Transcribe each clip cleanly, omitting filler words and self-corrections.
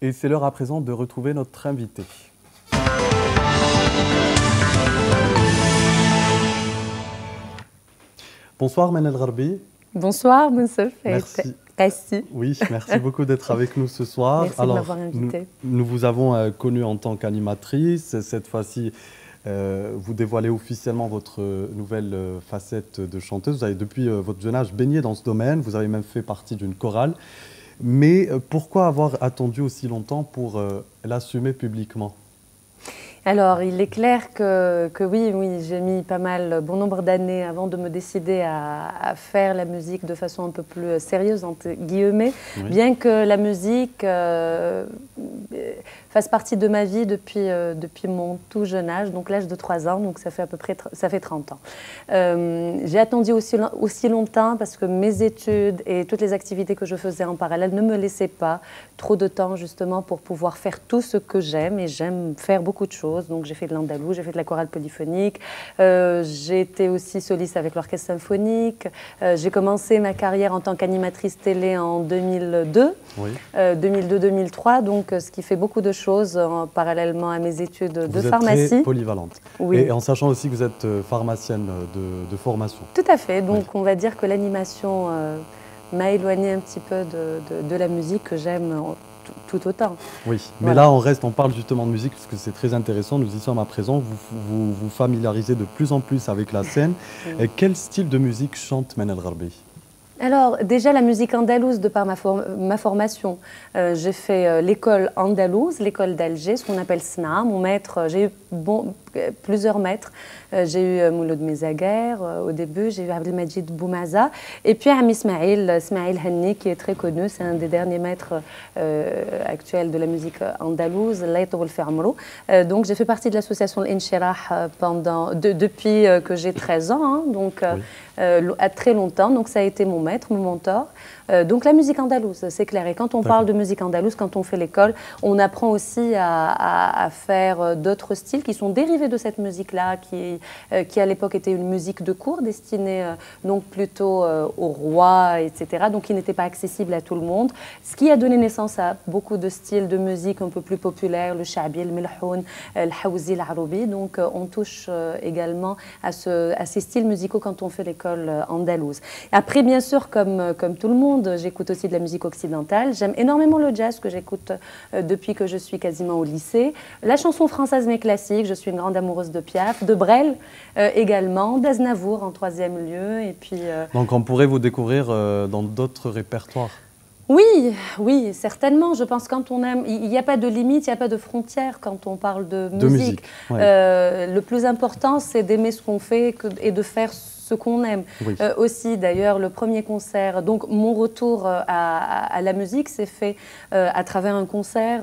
Et c'est l'heure à présent de retrouver notre invité. Bonsoir Manel Gharbi. Bonsoir Moussef. Merci. Merci. Oui, merci beaucoup d'être avec nous ce soir. Merci de m'avoir invité. Nous vous avons connue en tant qu'animatrice. Cette fois-ci, vous dévoilez officiellement votre nouvelle facette de chanteuse. Vous avez depuis votre jeune âge baigné dans ce domaine. Vous avez même fait partie d'une chorale. Mais pourquoi avoir attendu aussi longtemps pour l'assumer publiquement ? Alors, il est clair que oui, j'ai mis bon nombre d'années avant de me décider à faire la musique de façon un peu plus sérieuse, entre guillemets, oui. Bien que la musique fasse partie de ma vie depuis mon tout jeune âge, donc l'âge de 3 ans, donc ça fait à peu près 30 ans. J'ai attendu aussi longtemps parce que mes études et toutes les activités que je faisais en parallèle ne me laissaient pas trop de temps justement pour pouvoir faire tout ce que j'aime, et j'aime faire beaucoup de choses. Donc j'ai fait de l'andalou, j'ai fait de la chorale polyphonique, j'ai été aussi soliste avec l'orchestre symphonique, j'ai commencé ma carrière en tant qu'animatrice télé en 2002, oui. 2002-2003, donc ce qui fait beaucoup de choses parallèlement à mes études de pharmacie. Vous êtes très polyvalente, oui. Et en sachant aussi que vous êtes pharmacienne de formation. Tout à fait, donc oui. On va dire que l'animation m'a éloignée un petit peu de la musique que j'aime tout autant. Oui, mais voilà. Là on parle justement de musique parce que c'est très intéressant, nous y sommes à présent, vous familiarisez de plus en plus avec la scène. Oui. Quel style de musique chante Manel Gharbi ? Alors déjà la musique andalouse de par ma formation, j'ai fait l'école andalouse, l'école d'Alger, ce qu'on appelle SNA. Mon maître, j'ai eu plusieurs maîtres. J'ai eu Mouloud Mezaguer au début, j'ai eu Abdelmajid Boumaza, et puis Ami Ismail Hanni, qui est très connu, c'est un des derniers maîtres actuels de la musique andalouse, donc j'ai fait partie de l'association L'Inchirah depuis que j'ai 13 ans, hein, donc oui. À très longtemps, donc ça a été mon maître, mon mentor. Donc la musique andalouse, c'est clair. Et quand on parle de musique andalouse, quand on fait l'école, on apprend aussi à faire d'autres styles qui sont dérivés de cette musique-là, qui à l'époque était une musique de cour destinée donc plutôt aux rois, etc. Donc qui n'était pas accessible à tout le monde. Ce qui a donné naissance à beaucoup de styles de musique un peu plus populaires, le shabi, le milhoun, le hawzi, l'aroubi. Donc on touche également à ces styles musicaux quand on fait l'école andalouse. Après, bien sûr, comme tout le monde, j'écoute aussi de la musique occidentale. J'aime énormément le jazz que j'écoute depuis que je suis quasiment au lycée. La chanson française mais classique, je suis une grande amoureuse de Piaf, de Brel également, d'Aznavour en 3e lieu. Et puis, donc on pourrait vous découvrir dans d'autres répertoires ? Oui, oui, certainement. Je pense que quand on aime, il n'y a pas de limite, il n'y a pas de frontières quand on parle de musique. Oui. Le plus important, c'est d'aimer ce qu'on fait et de faire ce qu'on aime. Oui. Aussi, d'ailleurs, le premier concert, donc mon retour à la musique s'est fait à travers un concert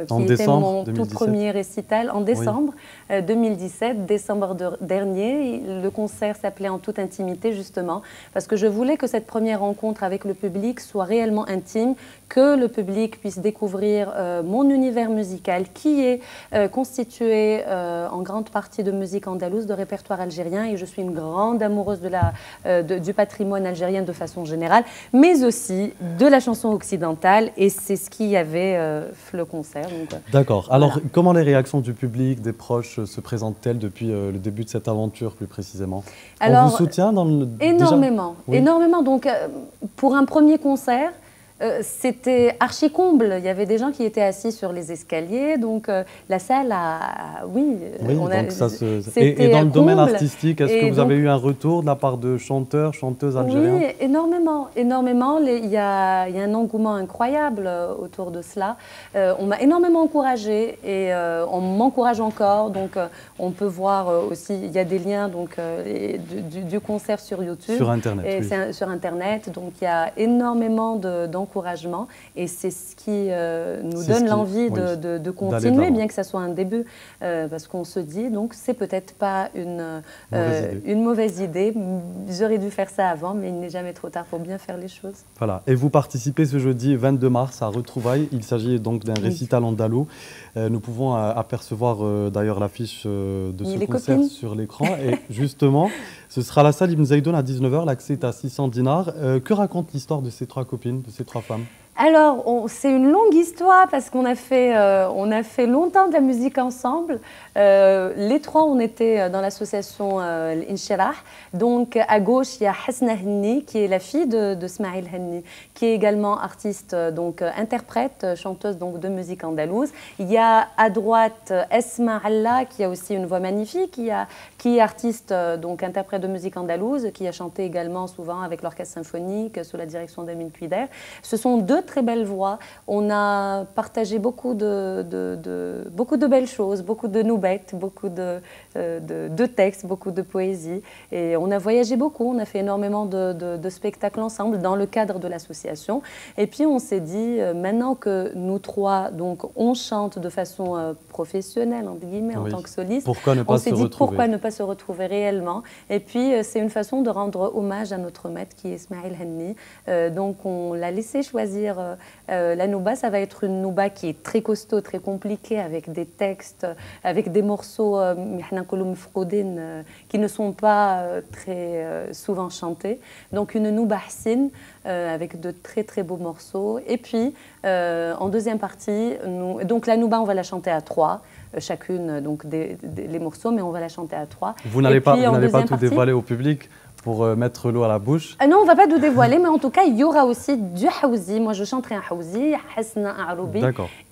qui était mon 2017. Tout premier récital en décembre 2017, décembre dernier. Le concert s'appelait En toute intimité, justement, parce que je voulais que cette première rencontre avec le public soit réellement intime, que le public puisse découvrir mon univers musical qui est constitué en grande partie de musique andalouse, de répertoire algérien, et je suis une grande amoureuse du patrimoine algérien de façon générale, mais aussi de la chanson occidentale, et c'est ce qu'il y avait le concert. D'accord. Alors, voilà. Comment les réactions du public, des proches se présentent-elles depuis le début de cette aventure, plus précisément ? Alors, on vous soutient dans le... Énormément, oui. Énormément. Donc, pour un premier concert, c'était archi comble. Il y avait des gens qui étaient assis sur les escaliers, donc la salle a... Oui, donc ça et dans le domaine artistique, est-ce que vous avez eu un retour de la part de chanteurs, chanteuses algériens ? Oui, énormément, énormément. Il y a un engouement incroyable autour de cela. On m'a énormément encouragée et on m'encourage encore. Donc on peut voir aussi, il y a des liens donc, du concert sur YouTube. Sur Internet, et oui. Sur Internet, donc il y a énormément d'encouragement. Et c'est ce qui nous donne l'envie de continuer, bien que ça soit un début, parce qu'on se dit, donc c'est peut-être pas une mauvaise idée. J'aurais dû faire ça avant, mais il n'est jamais trop tard pour bien faire les choses. Voilà. Et vous participez ce jeudi 22 mars à Retrouvailles. Il s'agit donc d'un récital andalou. Nous pouvons apercevoir d'ailleurs l'affiche de ce concert sur l'écran. Et justement, ce sera à la salle Ibn Zaïdoun à 19 h. L'accès est à 600 dinars. Que raconte l'histoire de ces 3 copines, de ces 3 femmes ? Alors, c'est une longue histoire parce on a fait longtemps de la musique ensemble. Les trois, on était dans l'association l'Inchirah. Donc, à gauche, il y a Hasna Henni, qui est la fille de Smaïl Henni, qui est également artiste, donc interprète, chanteuse donc, de musique andalouse. Il y a à droite Esma Allah, qui a aussi une voix magnifique, qui est artiste, donc interprète de musique andalouse, qui a chanté également souvent avec l'orchestre symphonique sous la direction d'Amin Cuider. Ce sont deux très belles voix. On a partagé beaucoup de belles choses, beaucoup de noubettes, beaucoup de textes, beaucoup de poésie. Et on a voyagé beaucoup, on a fait énormément de spectacles ensemble dans le cadre de l'association. Et puis on s'est dit, maintenant que nous trois, donc, on chante de façon professionnelle, entre guillemets, en tant que soliste, pourquoi ne pas on s'est dit pourquoi ne pas se retrouver réellement. Et puis c'est une façon de rendre hommage à notre maître qui est Smaïl Henni. Donc on l'a laissé choisir la nouba. Ça va être une nouba qui est très costaud, très compliquée, avec des textes, avec des morceaux qui ne sont pas très souvent chantés. Donc une nouba hsine avec de très très beaux morceaux. Et puis en deuxième partie, donc la nouba on va la chanter à trois. Chacune donc les morceaux, mais on va la chanter à trois. Vous n'allez pas tout dévoiler au public pour mettre l'eau à la bouche? Non, on ne va pas tout dévoiler, mais en tout cas, il y aura aussi du haouzi. Moi, je chanterai un haouzi, Hasna un aroubi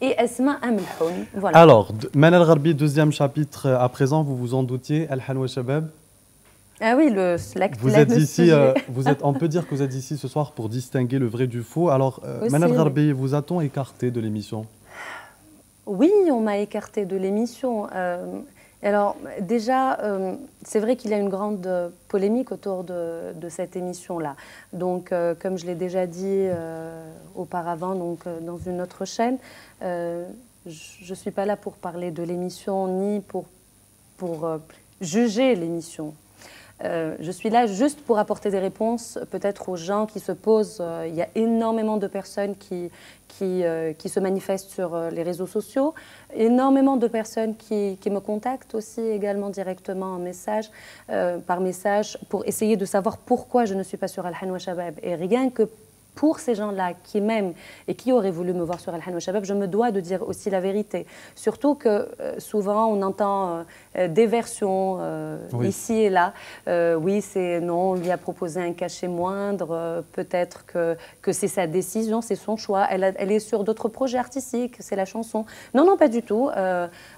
et Esma un melhoun. Voilà. Alors, Manal Gharbi, deuxième chapitre à présent, vous vous en doutiez, Al-Hanwa Shabab. Ah oui, le slack. Vous êtes ici, on peut dire que vous êtes ici ce soir pour distinguer le vrai du faux. Alors, Manal Gharbi, vous a-t-on écarté de l'émission? Oui, on m'a écarté de l'émission. Alors déjà, c'est vrai qu'il y a une grande polémique autour de cette émission-là. Donc, comme je l'ai déjà dit auparavant, donc, dans une autre chaîne, je ne suis pas là pour parler de l'émission ni pour juger l'émission. Je suis là juste pour apporter des réponses peut-être aux gens qui se posent. Il y a énormément de personnes qui se manifestent sur les réseaux sociaux, énormément de personnes qui me contactent aussi également directement en message, par message pour essayer de savoir pourquoi je ne suis pas sur Al-Hanwa Shabab. Et rien que pour ces gens-là qui m'aiment et qui auraient voulu me voir sur Al-Hanwa Shabab, je me dois de dire aussi la vérité. Surtout que souvent on entend des versions ici et là. Oui, non, on lui a proposé un cachet moindre, peut-être que c'est sa décision, c'est son choix. Elle est sur d'autres projets artistiques, c'est la chanson. Non, non, pas du tout.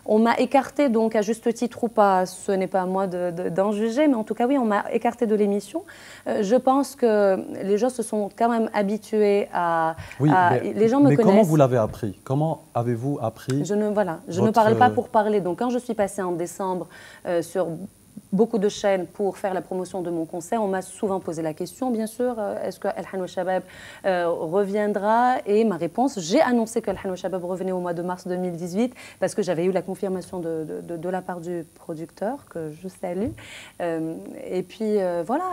On m'a écartée, donc à juste titre ou pas, ce n'est pas à moi d'en juger, mais en tout cas, oui, on m'a écartée de l'émission. Je pense que les gens se sont quand même habitués à... Oui, les gens me connaissent. Mais comment vous l'avez appris? Comment avez-vous appris? Je ne parle pas pour parler. Donc quand je suis passée en décembre sur beaucoup de chaînes pour faire la promotion de mon concert, on m'a souvent posé la question, bien sûr, est-ce que Al-Hanwa Shabab reviendra? Et ma réponse, j'ai annoncé que Al-Hanwa Shabab revenait au mois de mars 2018 parce que j'avais eu la confirmation de la part du producteur, que je salue. Et puis voilà,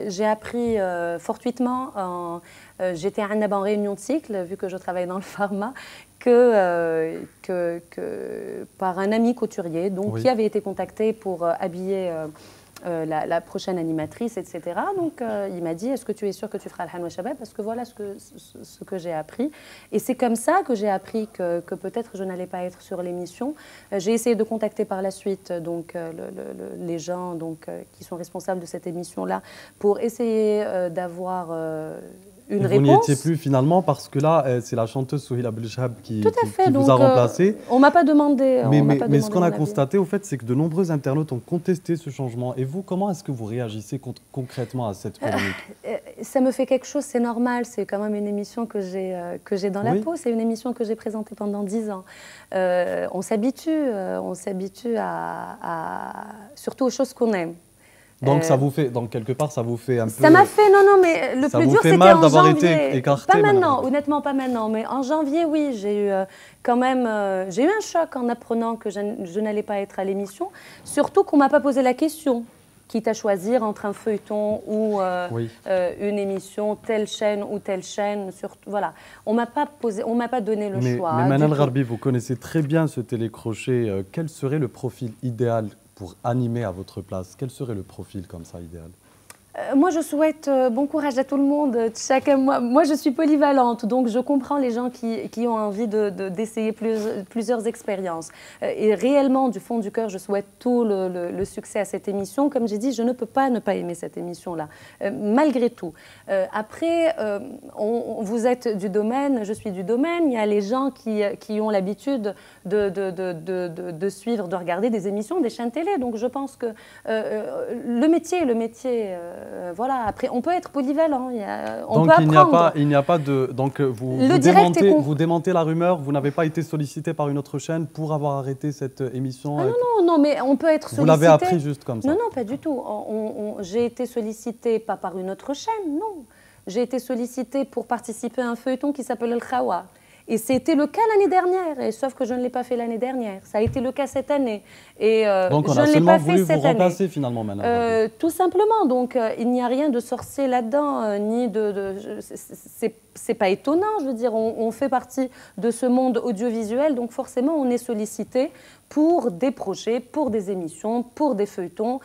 j'ai appris fortuitement, j'étais à Annab en réunion de cycle, vu que je travaille dans le pharma, par un ami couturier donc, qui avait été contacté pour habiller la prochaine animatrice, etc. Donc il m'a dit, est-ce que tu es sûre que tu feras Al-Hanwa Shabab? Parce que voilà ce que j'ai appris. Et c'est comme ça que j'ai appris que peut-être je n'allais pas être sur l'émission. J'ai essayé de contacter par la suite donc, les gens donc, qui sont responsables de cette émission-là pour essayer d'avoir... une réponse. Vous n'y étiez plus finalement parce que là, c'est la chanteuse Souhila Belchab qui vous a remplacé. On ne m'a pas demandé. Mais ce qu'on a constaté, au fait, c'est que de nombreux internautes ont contesté ce changement. Et vous, comment est-ce que vous réagissez concrètement à cette polémique? Ça me fait quelque chose, c'est normal. C'est quand même une émission que j'ai dans la peau. C'est une émission que j'ai présentée pendant 10 ans. On s'habitue surtout aux choses qu'on aime. Donc ça vous fait, donc quelque part, ça vous fait un peu... Ça m'a fait, non, mais le plus dur, c'était en janvier. Ça vous fait mal d'avoir été écarté? Pas maintenant, honnêtement, pas maintenant. Mais en janvier, oui, j'ai eu quand même... j'ai eu un choc en apprenant que je n'allais pas être à l'émission. Surtout qu'on ne m'a pas posé la question. Quitte à choisir entre un feuilleton ou une émission, telle chaîne ou telle chaîne. Voilà. On m'a pas donné le choix. Mais Manal Gharbi, vous connaissez très bien ce télécrochet. Quel serait le profil idéal pour animer à votre place? Quel serait le profil comme ça idéal? Moi, je souhaite bon courage à tout le monde. Chacun, moi, je suis polyvalente, donc je comprends les gens qui ont envie d'essayer plusieurs expériences. Et réellement, du fond du cœur, je souhaite tout le succès à cette émission. Comme j'ai dit, je ne peux pas ne pas aimer cette émission-là, malgré tout. Après, vous êtes du domaine, je suis du domaine. Il y a les gens qui ont l'habitude de suivre, de regarder des émissions, des chaînes télé. Donc, je pense que le métier. Voilà. Après, on peut être polyvalent. On peut apprendre. Il n'y a pas de. Donc, vous démentez la rumeur. Vous n'avez pas été sollicité par une autre chaîne pour avoir arrêté cette émission. Ah non, mais on peut être sollicité. Vous l'avez appris juste comme ça. Non, pas du tout. J'ai été sollicitée pas par une autre chaîne, non. J'ai été sollicitée pour participer à un feuilleton qui s'appelle El Khawa. Et c'était le cas l'année dernière, et sauf que je ne l'ai pas fait l'année dernière. Ça a été le cas cette année. Et donc on a seulement voulu vous remplacer finalement maintenant. Tout simplement. Donc il n'y a rien de sorcier là-dedans, ni c'est pas étonnant. Je veux dire, on fait partie de ce monde audiovisuel, donc forcément on est sollicité pour des projets, pour des émissions, pour des feuilletons,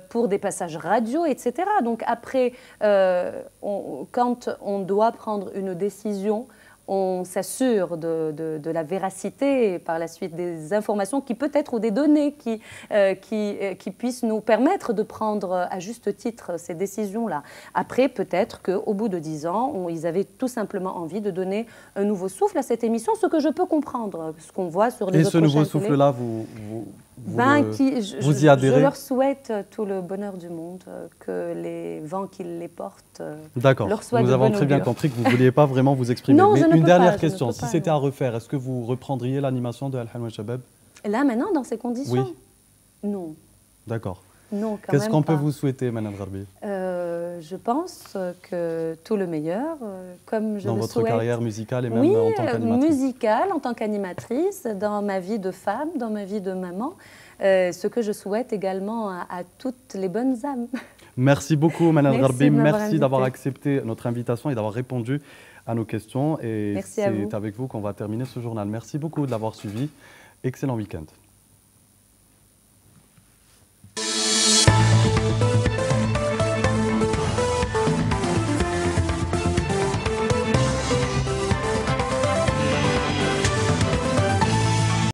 pour des passages radio, etc. Donc après, quand on doit prendre une décision, on s'assure de la véracité et par la suite des informations qui peut-être ou des données qui puissent nous permettre de prendre à juste titre ces décisions-là. Après, peut-être qu'au bout de 10 ans, ils avaient tout simplement envie de donner un nouveau souffle à cette émission, ce que je peux comprendre, ce qu'on voit sur les autres chaînes. Et ce nouveau souffle-là, vous y adhérez? Je leur souhaite tout le bonheur du monde, que les vents qui les portent leur soient de bonne augure. Nous avons très bien compris que vous ne vouliez pas vraiment vous exprimer. Non, mais une dernière question, si c'était à refaire, est-ce que vous reprendriez l'animation de Al Halwa Shabab? Là, maintenant, dans ces conditions? Oui. Non. D'accord. Non, qu'est-ce qu'on peut vous souhaiter, Madame Gharbi? Je pense que tout le meilleur, comme je le souhaite. Dans votre carrière musicale et même en tant qu'animatrice? Oui, musicale, en tant qu'animatrice, dans ma vie de femme, dans ma vie de maman. Ce que je souhaite également à toutes les bonnes âmes. Merci beaucoup, Madame Gharbi. Merci d'avoir accepté notre invitation et d'avoir répondu à nos questions. Et c'est avec vous qu'on va terminer ce journal. Merci beaucoup de l'avoir suivi. Excellent week-end.